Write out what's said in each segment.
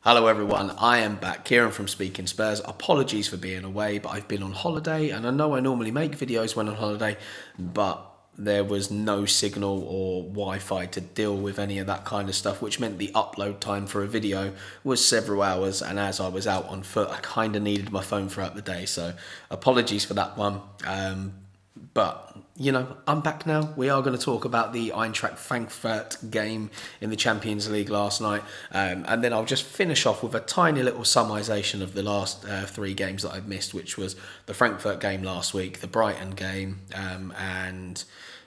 Hello everyone, I am back, Kieran from Speaking Spurs. Apologies for being away, but I've been on holiday and I know I normally make videos when on holiday, but there was no signal or Wi-Fi to deal with any of that kind of stuff, which meant the upload time for a video was several hours, and as I was out on foot, I kind of needed my phone throughout the day, so apologies for that one. But, I'm back now. We are going to talk about the Eintracht Frankfurt game in the Champions League last night. And then I'll just finish off with a tiny little summarisation of the last three games that I've missed, which was the Frankfurt game last week, the Brighton game, and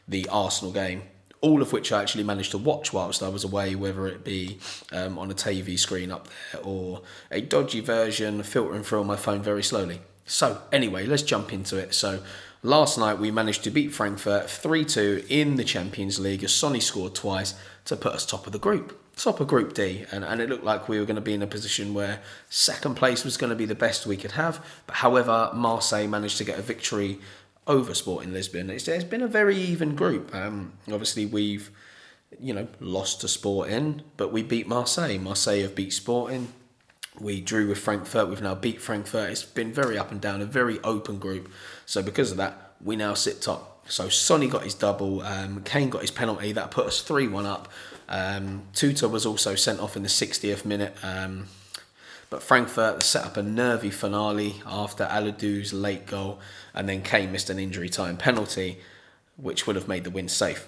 the Arsenal game. All of which I actually managed to watch whilst I was away, whether it be on a TV screen up there or a dodgy version filtering through on my phone very slowly. So anyway, let's jump into it. So last night we managed to beat Frankfurt 3-2 in the Champions League as Sonny scored twice to put us top of the group. Top of Group D, and it looked like we were going to be in a position where second place was going to be the best we could have. But however, Marseille managed to get a victory over Sporting Lisbon. It's been a very even group. Obviously, we've lost to Sporting, but we beat Marseille. Marseille have beat Sporting. We drew with Frankfurt. We've now beat Frankfurt. It's been very up and down, a very open group. So because of that, we now sit top. So Sonny got his double. Kane got his penalty. That put us 3-1 up. Tuta was also sent off in the 60th minute. But Frankfurt set up a nervy finale after Aladou's late goal. And then Kane missed an injury time penalty, which would have made the win safe.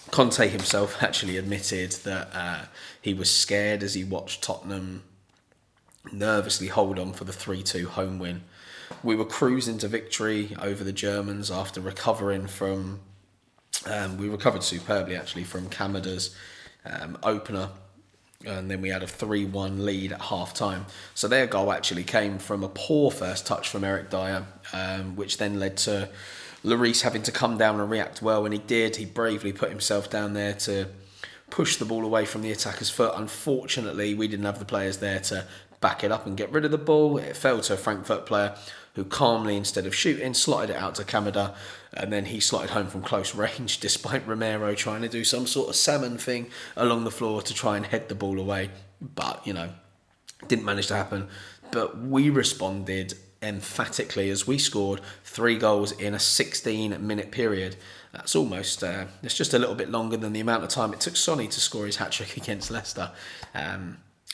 Conte himself actually admitted that he was scared as he watched Tottenham nervously hold on for the 3-2 home win. We were cruising to victory over the Germans after recovering from... we recovered superbly actually from Kamada's opener, and then we had a 3-1 lead at half-time. So their goal actually came from a poor first touch from Eric Dyer, which then led to Lloris having to come down and react well, and he did. He bravely put himself down there to push the ball away from the attacker's foot. Unfortunately, we didn't have the players there to back it up and get rid of the ball. It fell to a Frankfurt player who calmly, instead of shooting, slotted it out to Kamada, and then he slotted home from close range despite Romero trying to do some sort of salmon thing along the floor to try and head the ball away. But, didn't manage to happen. But we responded emphatically as we scored 3 goals in a 16-minute period. That's almost, it's just a little bit longer than the amount of time it took Sonny to score his hat-trick against Leicester.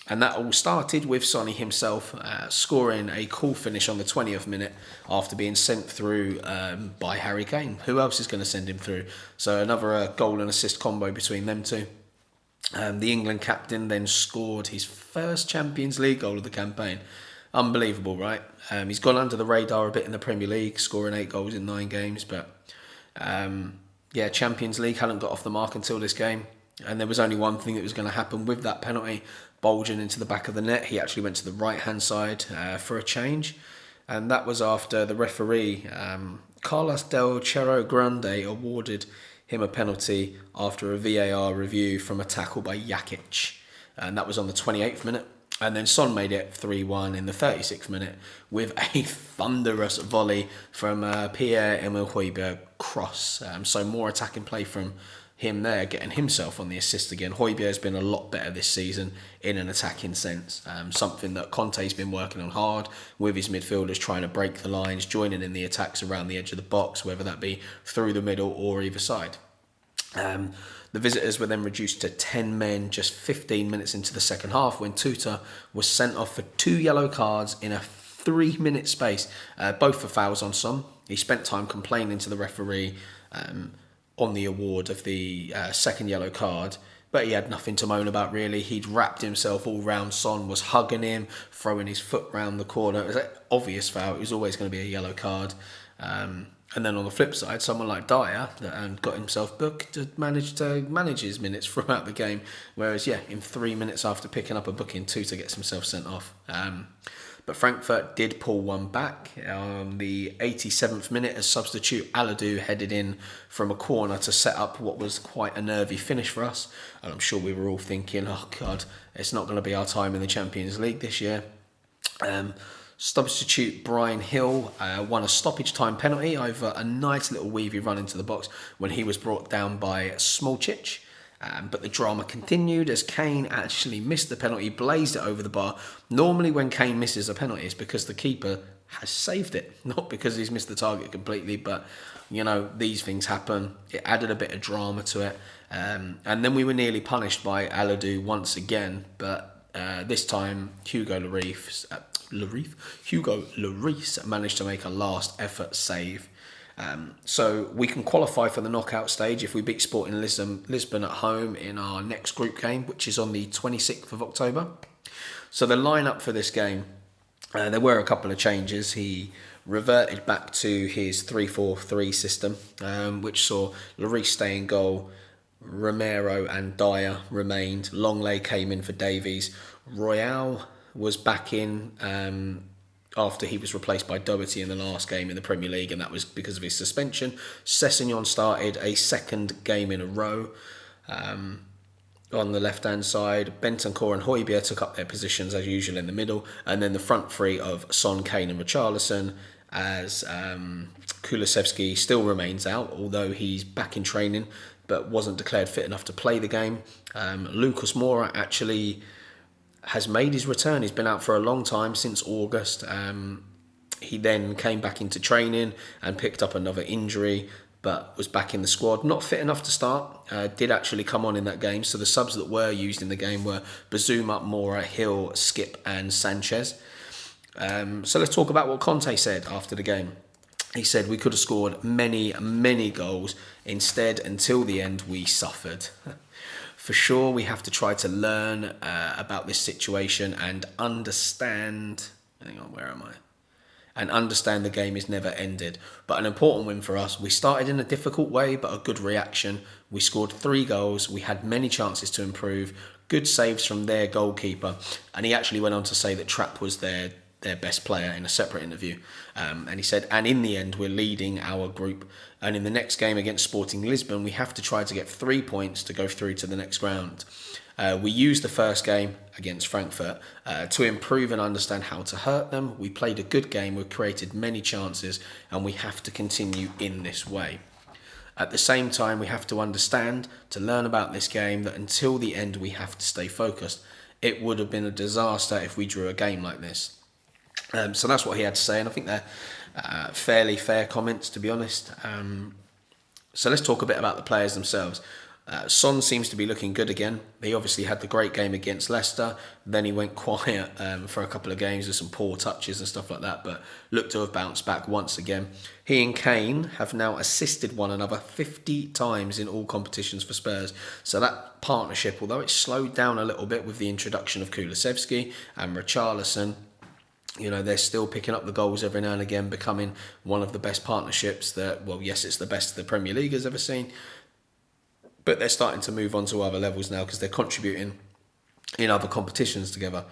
And that all started with Sonny himself scoring a cool finish on the 20th minute after being sent through by Harry Kane. Who else is going to send him through? So another goal and assist combo between them two. The England captain then scored his first Champions League goal of the campaign. Unbelievable, right? He's gone under the radar a bit in the Premier League, scoring 8 goals in 9 games. But Champions League hadn't got off the mark until this game. And there was only one thing that was going to happen with that penalty bulging into the back of the net. He actually went to the right-hand side for a change. And that was after the referee, Carlos Del Cerro Grande, awarded him a penalty after a VAR review from a tackle by Jakic. And that was on the 28th minute. And then Son made it 3-1 in the 36th minute with a thunderous volley from Pierre-Emile Højbjerg cross. So more attacking play from him there, getting himself on the assist again. Højbjerg's been a lot better this season in an attacking sense. Something that Conte's been working on hard with his midfielders, trying to break the lines, joining in the attacks around the edge of the box, whether that be through the middle or either side. The visitors were then reduced to 10 men just 15 minutes into the second half when Tuta was sent off for 2 yellow cards in a 3-minute space, both for fouls on Son. He spent time complaining to the referee on the award of the second yellow card, but he had nothing to moan about really. He'd wrapped himself all round Son, was hugging him, throwing his foot round the corner. It was an obvious foul. It was always going to be a yellow card. And then on the flip side, someone like Dyer that got himself booked had managed to manage his minutes throughout the game. Whereas, in 3 minutes after picking up a booking, Tuta gets himself sent off. But Frankfurt did pull one back on the 87th minute as substitute Aladou headed in from a corner to set up what was quite a nervy finish for us. And I'm sure we were all thinking, oh God, it's not going to be our time in the Champions League this year. Substitute Brian Hill won a stoppage time penalty over a nice little weavy run into the box when he was brought down by Smolcic. But the drama continued as Kane actually missed the penalty, blazed it over the bar. Normally when Kane misses a penalty, it's because the keeper has saved it, not because he's missed the target completely. But, you know, these things happen. It added a bit of drama to it. And then we were nearly punished by Aladou once again. But this time, Hugo Lloris managed to make a last effort save. So we can qualify for the knockout stage if we beat Sporting Lisbon at home in our next group game, which is on the 26th of October. So the lineup for this game, there were a couple of changes. He reverted back to his 3-4-3 system, which saw Lloris stay in goal, Romero and Dyer remained, Longley came in for Davies, Royale was back in after he was replaced by Doherty in the last game in the Premier League, and that was because of his suspension. Sessegnon started a second game in a row on the left-hand side. Bentancur and Højbjerg took up their positions as usual in the middle, and then the front three of Son, Kane and Richarlison, as Kulusevski still remains out, although he's back in training, but wasn't declared fit enough to play the game. Lucas Moura actually has made his return. He's been out for a long time, since August. He then came back into training and picked up another injury, but was back in the squad. Not fit enough to start. Did actually come on in that game. So the subs that were used in the game were Bazuma, Moura, Hill, Skip and Sanchez. So let's talk about what Conte said after the game. He said, "We could have scored many, many goals. Instead, until the end, we suffered." For sure, we have to try to learn about this situation and understand... Hang on, where am I? And understand the game is never ended. But an important win for us. We started in a difficult way, but a good reaction. We scored 3 goals. We had many chances to improve. Good saves from their goalkeeper. And he actually went on to say that Trapp was their best player in a separate interview. And he said, and in the end, we're leading our group. And in the next game against Sporting Lisbon, we have to try to get 3 points to go through to the next round. We used the first game against Frankfurt to improve and understand how to hurt them. We played a good game, we created many chances, and we have to continue in this way. At the same time, we have to understand, to learn about this game, that until the end, we have to stay focused. It would have been a disaster if we drew a game like this. So that's what he had to say, and I think they're fairly fair comments, to be honest. So let's talk a bit about the players themselves. Son seems to be looking good again. He obviously had the great game against Leicester. Then he went quiet for a couple of games with some poor touches and stuff like that, but looked to have bounced back once again. He and Kane have now assisted one another 50 times in all competitions for Spurs. So that partnership, although it slowed down a little bit with the introduction of Kulusevski and Richarlison, you know, they're still picking up the goals every now and again, becoming one of the best partnerships that, well, yes, it's the best the Premier League has ever seen, but they're starting to move on to other levels now because they're contributing in other competitions together.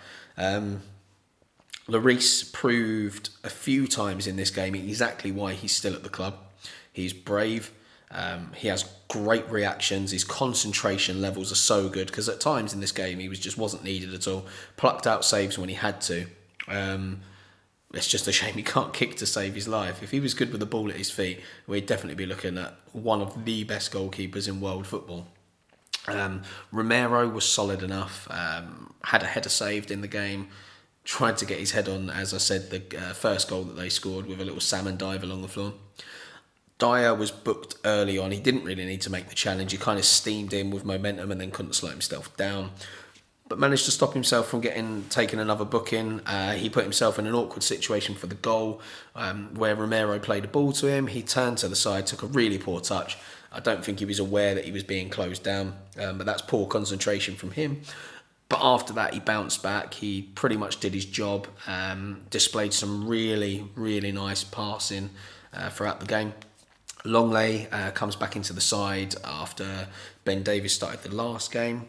Lloris proved a few times in this game exactly why he's still at the club. He's brave. He has great reactions. His concentration levels are so good because at times in this game he just wasn't needed at all. Plucked out saves when he had to. It's just a shame he can't kick to save his life. If he was good with the ball at his feet, we'd definitely be looking at one of the best goalkeepers in world football. Romero was solid enough, had a header saved in the game, tried to get his head on, as I said, the first goal that they scored with a little salmon dive along the floor. Dyer was booked early on. He didn't really need to make the challenge. He kind of steamed in with momentum and then couldn't slow himself down, but managed to stop himself from taking another booking. He put himself in an awkward situation for the goal, where Romero played a ball to him. He turned to the side, took a really poor touch. I don't think he was aware that he was being closed down, but that's poor concentration from him. But after that, he bounced back. He pretty much did his job, displayed some really, really nice passing throughout the game. Longley comes back into the side after Ben Davies started the last game.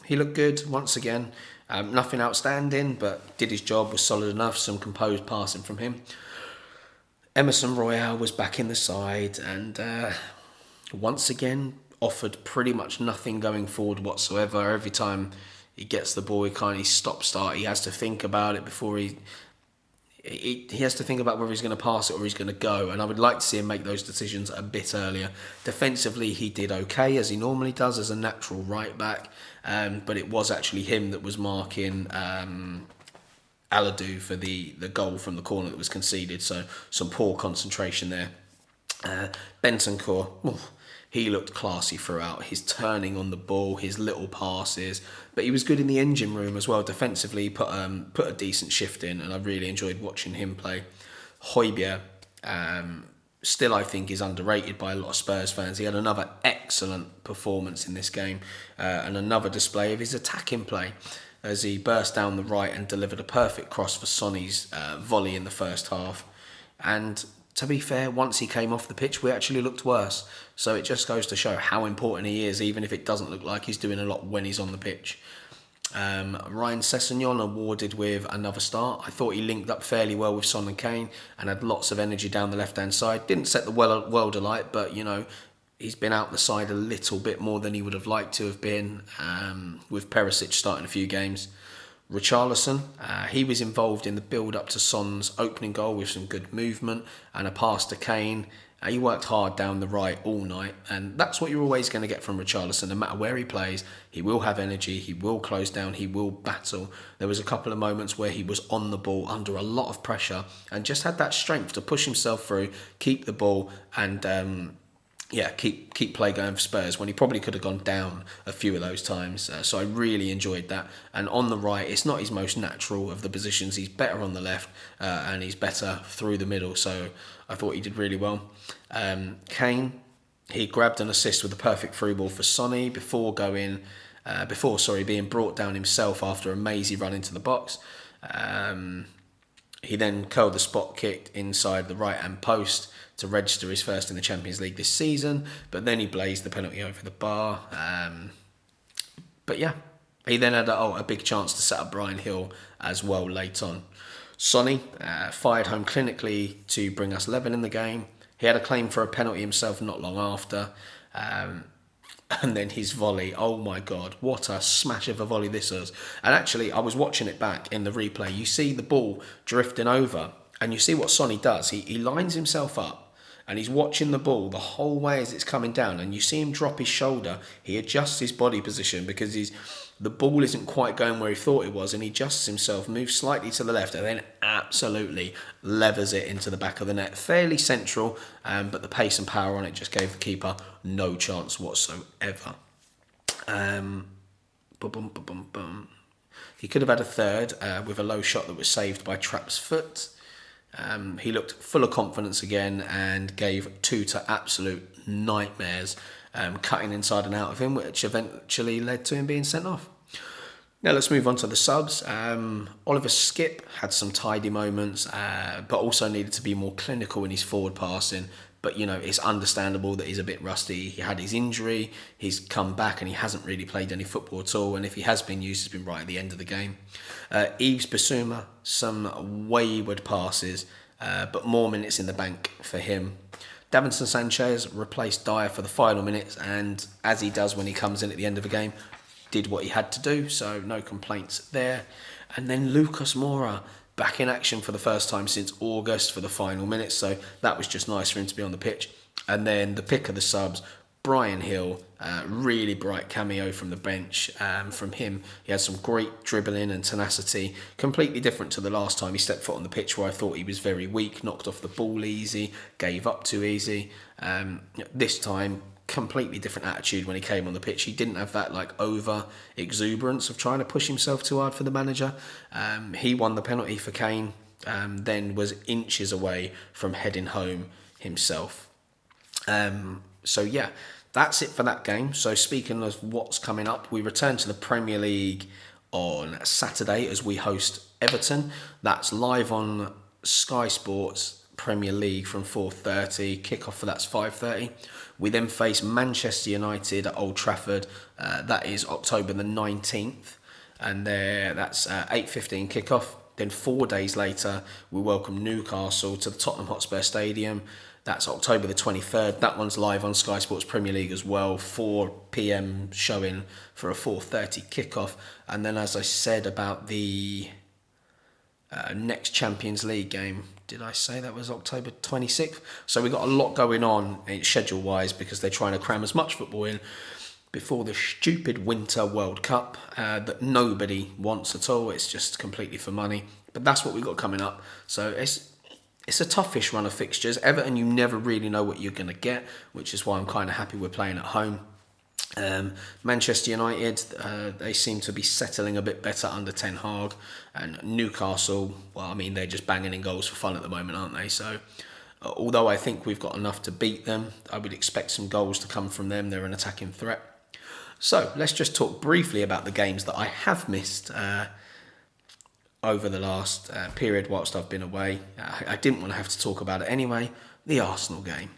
He looked good once again. Nothing outstanding, but did his job, was solid enough. Some composed passing from him. Emerson Royale was back in the side and once again offered pretty much nothing going forward whatsoever. Every time he gets the ball, he kind of stop-start. He has to think about it before he he has to think about whether he's going to pass it or he's going to go, and I would like to see him make those decisions a bit earlier. Defensively, he did okay, as he normally does as a natural right back, but it was actually him that was marking Aladou for the goal from the corner that was conceded, so some poor concentration there. Bentancur, he looked classy throughout, his turning on the ball, his little passes, but he was good in the engine room as well. Defensively, he put a decent shift in, and I really enjoyed watching him play. Højbjerg, still I think is underrated by a lot of Spurs fans. He had another excellent performance in this game, and another display of his attacking play, as he burst down the right and delivered a perfect cross for Sonny's volley in the first half. And to be fair, once he came off the pitch, we actually looked worse. So it just goes to show how important he is, even if it doesn't look like he's doing a lot when he's on the pitch. Ryan Sessegnon awarded with another start. I thought he linked up fairly well with Son and Kane and had lots of energy down the left-hand side. Didn't set the world alight, but, he's been out the side a little bit more than he would have liked to have been, with Perisic starting a few games. Richarlison, he was involved in the build-up to Son's opening goal with some good movement and a pass to Kane. He worked hard down the right all night, and that's what you're always going to get from Richarlison. No matter where he plays, he will have energy, he will close down, he will battle. There was a couple of moments where he was on the ball under a lot of pressure and just had that strength to push himself through, keep the ball, and keep play going for Spurs when he probably could have gone down a few of those times. So I really enjoyed that. And on the right, it's not his most natural of the positions. He's better on the left, and he's better through the middle. So I thought he did really well. Kane, he grabbed an assist with a perfect through ball for Sonny before being brought down himself after a mazy run into the box. He then curled the spot kick inside the right-hand post to register his first in the Champions League this season, but then he blazed the penalty over the bar. He then had a big chance to set up Bryan Gil as well late on. Sonny fired home clinically to bring us level in the game. He had a claim for a penalty himself not long after. And then his volley, oh my God, what a smash of a volley this was. And actually, I was watching it back in the replay. You see the ball drifting over, and you see what Sonny does. He lines himself up, and he's watching the ball the whole way as it's coming down, and you see him drop his shoulder. He adjusts his body position because the ball isn't quite going where he thought it was, and he adjusts himself, moves slightly to the left, and then absolutely levers it into the back of the net. Fairly central, but the pace and power on it just gave the keeper no chance whatsoever. He could have had a third with a low shot that was saved by Trapp's foot. He looked full of confidence again and gave Tuta absolute nightmares, cutting inside and out of him, which eventually led to him being sent off. Now let's move on to the subs. Oliver Skipp had some tidy moments, but also needed to be more clinical in his forward passing. But, it's understandable that he's a bit rusty. He had his injury, he's come back, and he hasn't really played any football at all. And if he has been used, it's been right at the end of the game. Yves Bissouma, some wayward passes, but more minutes in the bank for him. Davinson Sanchez replaced Dyer for the final minutes, and as he does when he comes in at the end of a game, did what he had to do, so no complaints there. And then Lucas Moura, back in action for the first time since August for the final minutes, so that was just nice for him to be on the pitch. And then the pick of the subs, Bryan Gil, really bright cameo from the bench. From him, he had some great dribbling and tenacity, completely different to the last time he stepped foot on the pitch, where I thought he was very weak, knocked off the ball easy, gave up too easy. This time, completely different attitude when he came on the pitch. He didn't have that over exuberance of trying to push himself too hard for the manager. He won the penalty for Kane, then was inches away from heading home himself. That's it for that game. So speaking of what's coming up, we return to the Premier League on Saturday as we host Everton. That's live on Sky Sports Premier League from 4:30. Kickoff for that's 5:30. We then face Manchester United at Old Trafford. That is October the 19th. And that's 8:15 kickoff. Then 4 days later, we welcome Newcastle to the Tottenham Hotspur Stadium. That's October the 23rd. That one's live on Sky Sports Premier League as well. 4 p.m. showing for a 4:30 kickoff. And then, as I said about the Next Champions League game, did I say that was October 26th? So we've got a lot going on schedule-wise because they're trying to cram as much football in before the stupid Winter World Cup that nobody wants at all. It's just completely for money. But that's what we've got coming up. So it's a toughish run of fixtures. Everton, you never really know what you're going to get, which is why I'm kind of happy we're playing at home. Manchester United, they seem to be settling a bit better under Ten Hag. And Newcastle, well, I mean, they're just banging in goals for fun at the moment, aren't they? So although I think we've got enough to beat them, I would expect some goals to come from them. They're an attacking threat. So let's just talk briefly about the games that I have missed over the last period whilst I've been away. I didn't want to have to talk about it anyway. The Arsenal game.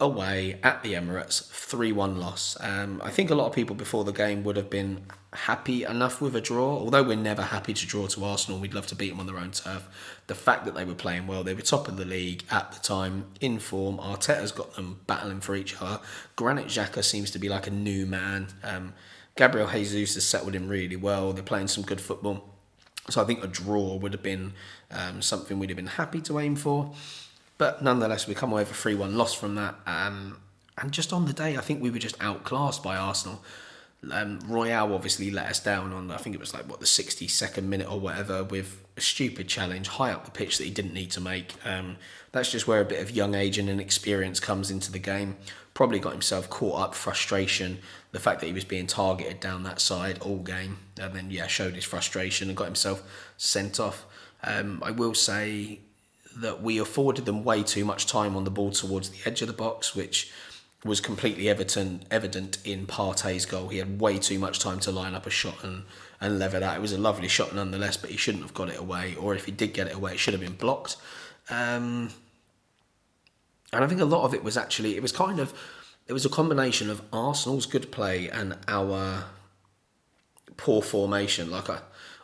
Away at the Emirates, 3-1 loss. I think a lot of people before the game would have been happy enough with a draw, although we're never happy to draw to Arsenal. We'd love to beat them on their own turf. The fact that they were playing well, they were top of the league at the time, in form. Arteta's got them battling for each other. Granit Xhaka seems to be like a new man. Gabriel Jesus has settled in really well. They're playing some good football. So I think a draw would have been something we'd have been happy to aim for. But nonetheless, we come away with a 3-1 loss from that. And just on the day, I think we were just outclassed by Arsenal. Royale obviously let us down on, I think it was like, the 62nd minute or whatever, with a stupid challenge high up the pitch that he didn't need to make. That's just where a bit of young age and inexperience comes into the game. Probably got himself caught up, frustration, the fact that he was being targeted down that side all game. And then, showed his frustration and got himself sent off. I will say that we afforded them way too much time on the ball towards the edge of the box, which was completely evident in Partey's goal. He had way too much time to line up a shot and lever that. It was a lovely shot nonetheless, but he shouldn't have got it away, or if he did get it away, it should have been blocked. And I think a lot of it was actually, it was a combination of Arsenal's good play and our poor formation.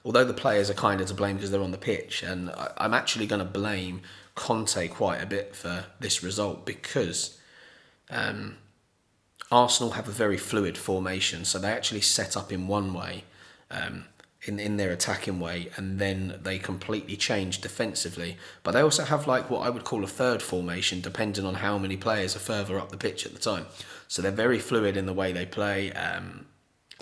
Although the players are kind of to blame because they're on the pitch, and I'm actually going to blame Conte quite a bit for this result because Arsenal have a very fluid formation, so they actually set up in one way, in their attacking way, and then they completely change defensively. But they also have what I would call a third formation, depending on how many players are further up the pitch at the time. So they're very fluid in the way they play.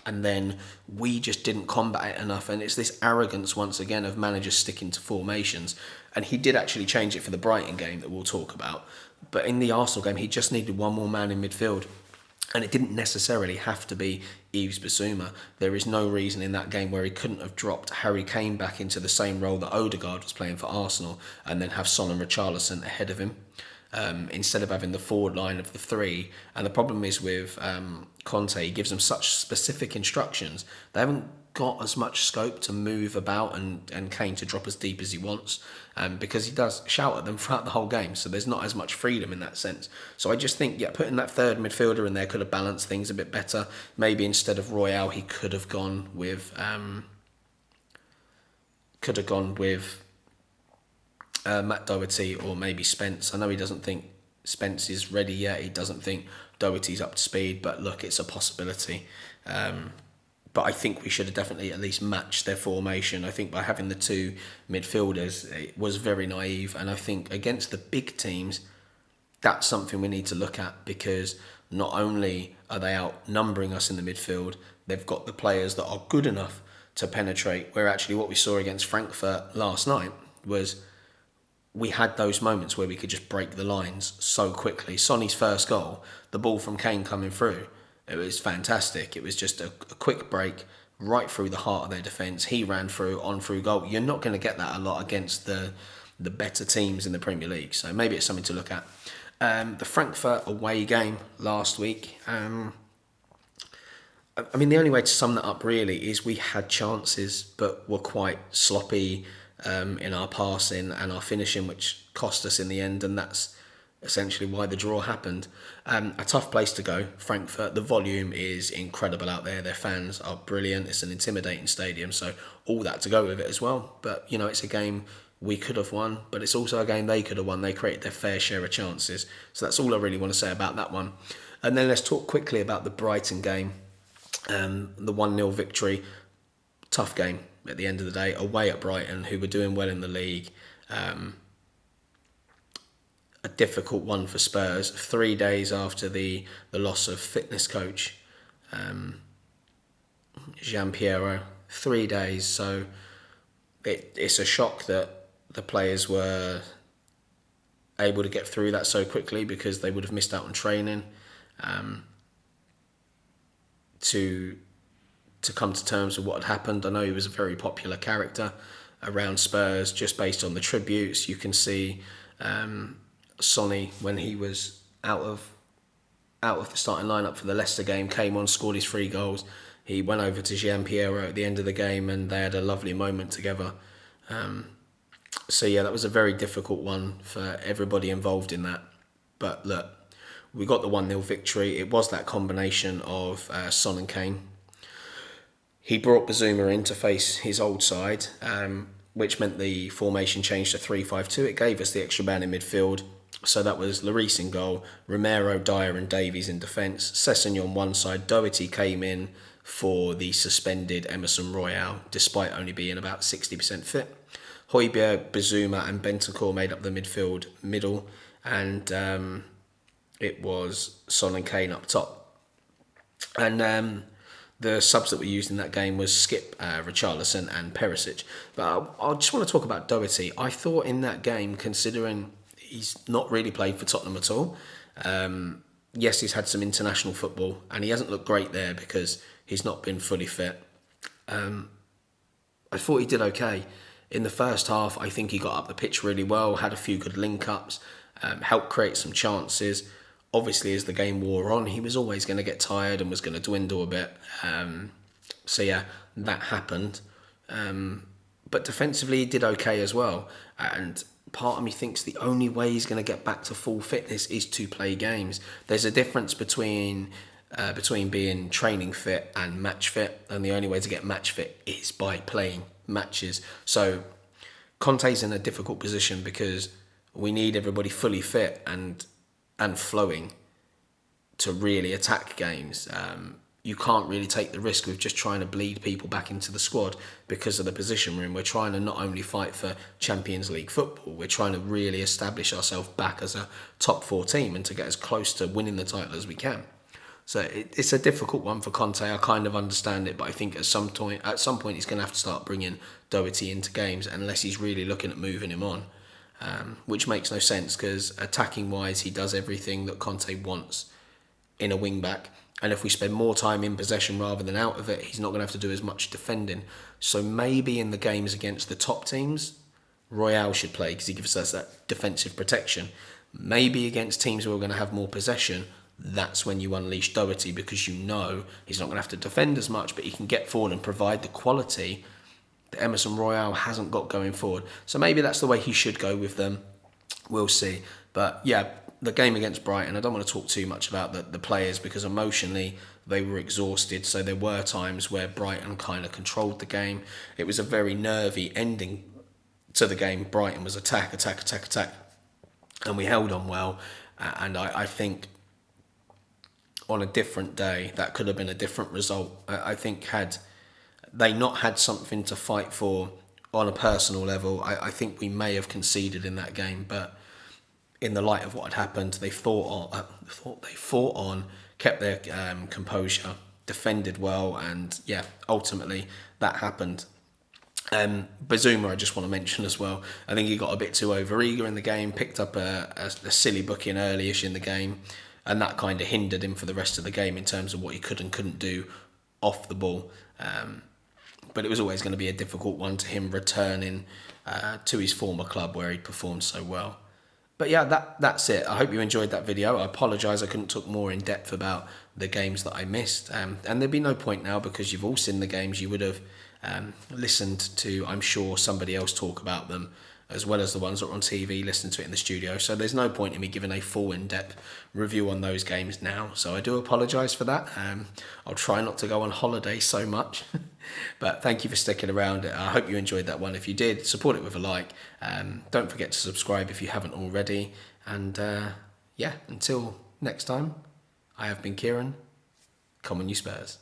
And then we just didn't combat it enough. And it's this arrogance, once again, of managers sticking to formations. And he did actually change it for the Brighton game that we'll talk about. But in the Arsenal game, he just needed one more man in midfield. And it didn't necessarily have to be Yves Bissouma. There is no reason in that game where he couldn't have dropped Harry Kane back into the same role that Odegaard was playing for Arsenal and then have Son and Richarlison ahead of him. Instead of having the forward line of the three. And the problem is with Conte, he gives them such specific instructions. They haven't got as much scope to move about and Kane to drop as deep as he wants, because he does shout at them throughout the whole game. So there's not as much freedom in that sense. So I just think, putting that third midfielder in there could have balanced things a bit better. Maybe instead of Royale, he could have gone with Matt Doherty or maybe Spence. I know he doesn't think Spence is ready yet. He doesn't think Doherty's up to speed, but look, it's a possibility. But I think we should have definitely at least matched their formation. I think by having the two midfielders, it was very naive. And I think against the big teams, that's something we need to look at, because not only are they outnumbering us in the midfield, they've got the players that are good enough to penetrate, where actually what we saw against Frankfurt last night was we had those moments where we could just break the lines so quickly. Sonny's first goal, the ball from Kane coming through, it was fantastic. It was just a quick break right through the heart of their defence. He ran through, on through goal. You're not going to get that a lot against the better teams in the Premier League. So maybe it's something to look at. The Frankfurt away game last week. I mean, the only way to sum that up really is we had chances, but were quite sloppy in our passing and our finishing, which cost us in the end, and that's essentially why the draw happened. A tough place to go, Frankfurt. The volume is incredible out there. Their fans are brilliant. It's an intimidating stadium, so all that to go with it as well. But, it's a game we could have won, but it's also a game they could have won. They created their fair share of chances. So that's all I really want to say about that one. And then let's talk quickly about the Brighton game, the 1-0 victory. tough game at the end of the day, away at Brighton, who were doing well in the league. A difficult one for Spurs, 3 days after the loss of fitness coach Gian Piero. 3 days, so it's a shock that the players were able to get through that so quickly, because they would have missed out on training to come to terms with what had happened. I know he was a very popular character around Spurs just based on the tributes. You can see Sonny, when he was out of the starting lineup for the Leicester game, came on, scored his 3 goals. He went over to Gian Piero at the end of the game and they had a lovely moment together. So yeah, that was a very difficult one for everybody involved in that. But look, we got the 1-0 victory. It was that combination of Son and Kane. He brought Bazuma in to face his old side, which meant the formation changed to 3-5-2. It gave us the extra man in midfield. So that was Lloris in goal, Romero, Dyer and Davies in defence. Sessegnon on one side. Doherty came in for the suspended Emerson Royale, despite only being about 60% fit. Højbjerg, Bazuma and Bentancur made up the midfield middle, and it was Son and Kane up top. And the subs that were used in that game was Skip, Richarlison and Perisic. But I just want to talk about Doherty. I thought in that game, considering he's not really played for Tottenham at all, yes, he's had some international football and he hasn't looked great there because he's not been fully fit. I thought he did okay. In the first half, I think he got up the pitch really well, had a few good link-ups, helped create some chances. Obviously, as the game wore on, he was always going to get tired and was going to dwindle a bit. So yeah, that happened. But defensively, he did okay as well. And part of me thinks the only way he's going to get back to full fitness is to play games. There's a difference between being training fit and match fit, and the only way to get match fit is by playing matches. So Conte's in a difficult position because we need everybody fully fit and flowing to really attack games. You can't really take the risk with just trying to bleed people back into the squad because of the position we're in. We're trying to not only fight for Champions League football, we're trying to really establish ourselves back as a top 4 team and to get as close to winning the title as we can. So it's a difficult one for Conte. I kind of understand it, but I think at some point he's going to have to start bringing Doherty into games unless he's really looking at moving him on, which makes no sense because attacking wise he does everything that Conte wants in a wing back. And if we spend more time in possession rather than out of it, he's not going to have to do as much defending. So maybe in the games against the top teams, Royale should play because he gives us that defensive protection. Maybe against teams who are going to have more possession, that's when you unleash Doherty because you know he's not going to have to defend as much, but he can get forward and provide the quality that Emerson Royale hasn't got going forward. So maybe that's the way he should go with them. We'll see. But yeah, the game against Brighton, I don't want to talk too much about the players because emotionally they were exhausted. So there were times where Brighton kind of controlled the game. It was a very nervy ending to the game. Brighton was attack. And we held on well. And I think on a different day, that could have been a different result. I think had they not had something to fight for on a personal level, I think we may have conceded in that game. But in the light of what had happened, they fought on, kept their composure, defended well, and yeah, ultimately that happened. Bazuma, I just want to mention as well. I think he got a bit too overeager in the game, picked up a silly booking early-ish in the game, and that kind of hindered him for the rest of the game in terms of what he could and couldn't do off the ball. But it was always going to be a difficult one to him returning to his former club where he performed so well. But yeah, that's it. I hope you enjoyed that video. I apologise I couldn't talk more in depth about the games that I missed. And there'd be no point now because you've all seen the games. You would have listened to, I'm sure, somebody else talk about them as well as the ones that are on TV, listen to it in the studio. So there's no point in me giving a full in-depth review on those games now. So I do apologise for that. I'll try not to go on holiday so much. But thank you for sticking around. I hope you enjoyed that one. If you did, support it with a like. Don't forget to subscribe if you haven't already. And yeah, until next time, I have been Kieran. Come on, you Spurs.